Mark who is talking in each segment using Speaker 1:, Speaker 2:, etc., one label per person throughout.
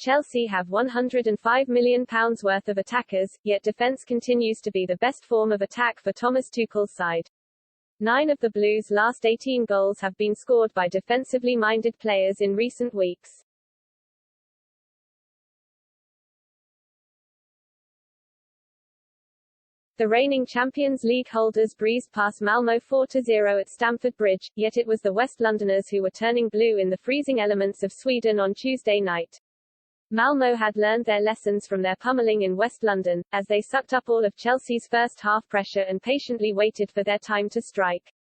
Speaker 1: Chelsea have £105 million worth of attackers, yet defence continues to be the best form of attack for Thomas Tuchel's side. 9 of the Blues' last 18 goals have been scored by defensively minded players in recent weeks. The reigning Champions League holders breezed past Malmo 4-0 at Stamford Bridge, yet it was the West Londoners who were turning blue in the freezing elements of Sweden on Tuesday night. Malmo had learned their lessons from their pummeling in West London, as they sucked up all of Chelsea's first-half pressure and patiently waited for their time to strike.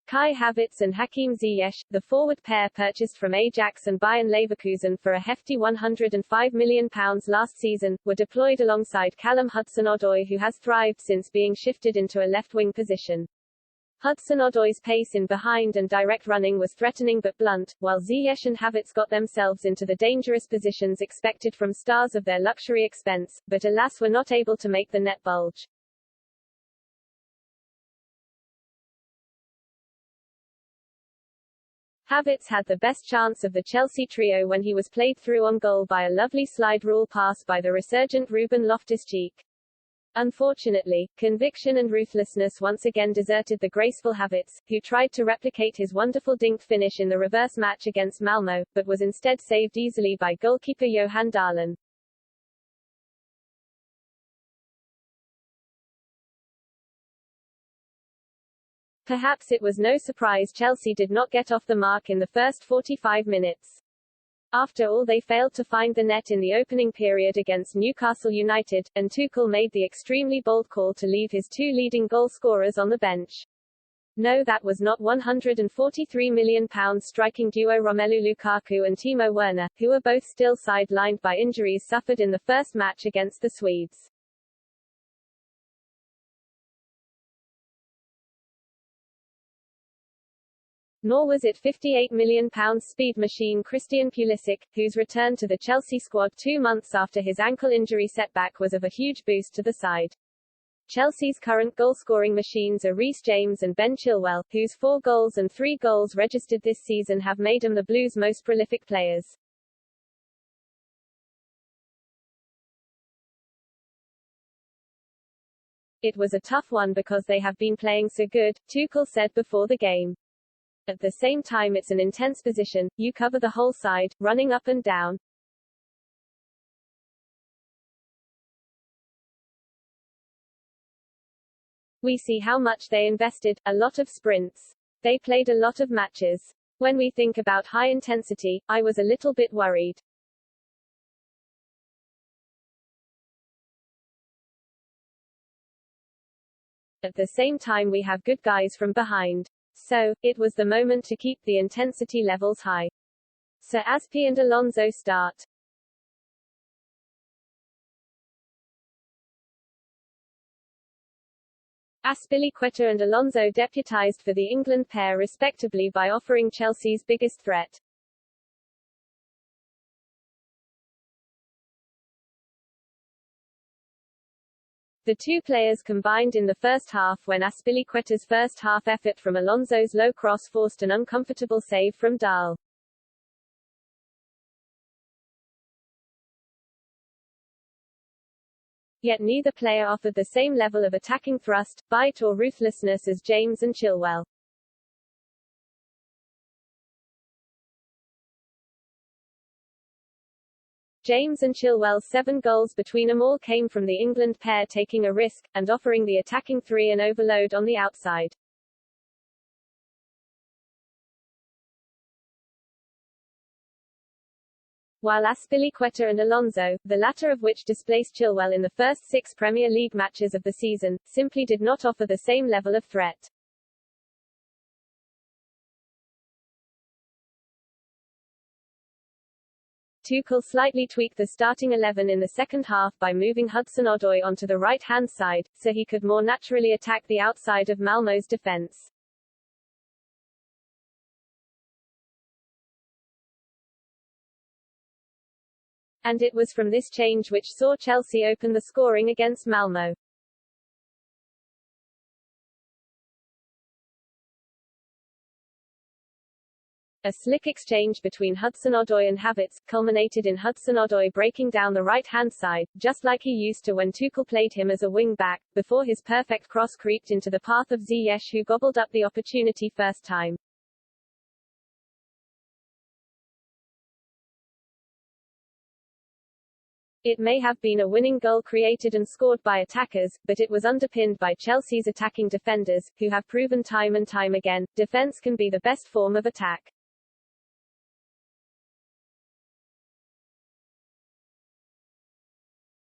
Speaker 1: Kai Havertz and Hakim Ziyech, the forward pair purchased from Ajax and Bayern Leverkusen for a hefty £105 million last season, were deployed alongside Callum Hudson-Odoi, who has thrived since being shifted into a left-wing position. Hudson-Odoi's pace in behind and direct running was threatening but blunt, while Ziyech and Havertz got themselves into the dangerous positions expected from stars of their luxury expense, but alas were not able to make the net bulge. Havertz had the best chance of the Chelsea trio when he was played through on goal by a lovely slide rule pass by the resurgent Ruben Loftus-Cheek. Unfortunately, conviction and ruthlessness once again deserted the graceful Havertz, who tried to replicate his wonderful dinked finish in the reverse match against Malmo, but was instead saved easily by goalkeeper Johan Dahlen. Perhaps it was no surprise Chelsea did not get off the mark in the first 45 minutes. After all, they failed to find the net in the opening period against Newcastle United, and Tuchel made the extremely bold call to leave his 2 leading goal scorers on the bench. No, that was not £143 million striking duo Romelu Lukaku and Timo Werner, who were both still sidelined by injuries suffered in the first match against the Swedes. Nor was it £58 million speed machine Christian Pulisic, whose return to the Chelsea squad 2 months after his ankle injury setback was of a huge boost to the side. Chelsea's current goal-scoring machines are Reece James and Ben Chilwell, whose 4 goals and 3 goals registered this season have made them the Blues' most prolific players. It was a tough one because they have been playing so good, Tuchel said before the game. At the same time, it's an intense position, you cover the whole side, running up and down. We see how much they invested, a lot of sprints. They played a lot of matches. When we think about high intensity, I was a little bit worried. At the same time, we have good guys from behind. So, it was the moment to keep the intensity levels high. Sir Azpi and Alonso start. Azpilicueta and Alonso deputised for the England pair respectively by offering Chelsea's biggest threat. The 2 players combined in the first half when Azpilicueta's first-half effort from Alonso's low cross forced an uncomfortable save from Dahl. Yet neither player offered the same level of attacking thrust, bite or ruthlessness as James and Chilwell. James and Chilwell's 7 goals between them all came from the England pair taking a risk, and offering the attacking 3 an overload on the outside. While Azpilicueta and Alonso, the latter of which displaced Chilwell in the first 6 Premier League matches of the season, simply did not offer the same level of threat. Tuchel slightly tweaked the starting 11 in the second half by moving Hudson-Odoi onto the right-hand side, so he could more naturally attack the outside of Malmo's defence. And it was from this change which saw Chelsea open the scoring against Malmo. A slick exchange between Hudson-Odoi and Havertz culminated in Hudson-Odoi breaking down the right-hand side, just like he used to when Tuchel played him as a wing-back, before his perfect cross creeped into the path of Ziyech, who gobbled up the opportunity first time. It may have been a winning goal created and scored by attackers, but it was underpinned by Chelsea's attacking defenders, who have proven time and time again, defense can be the best form of attack.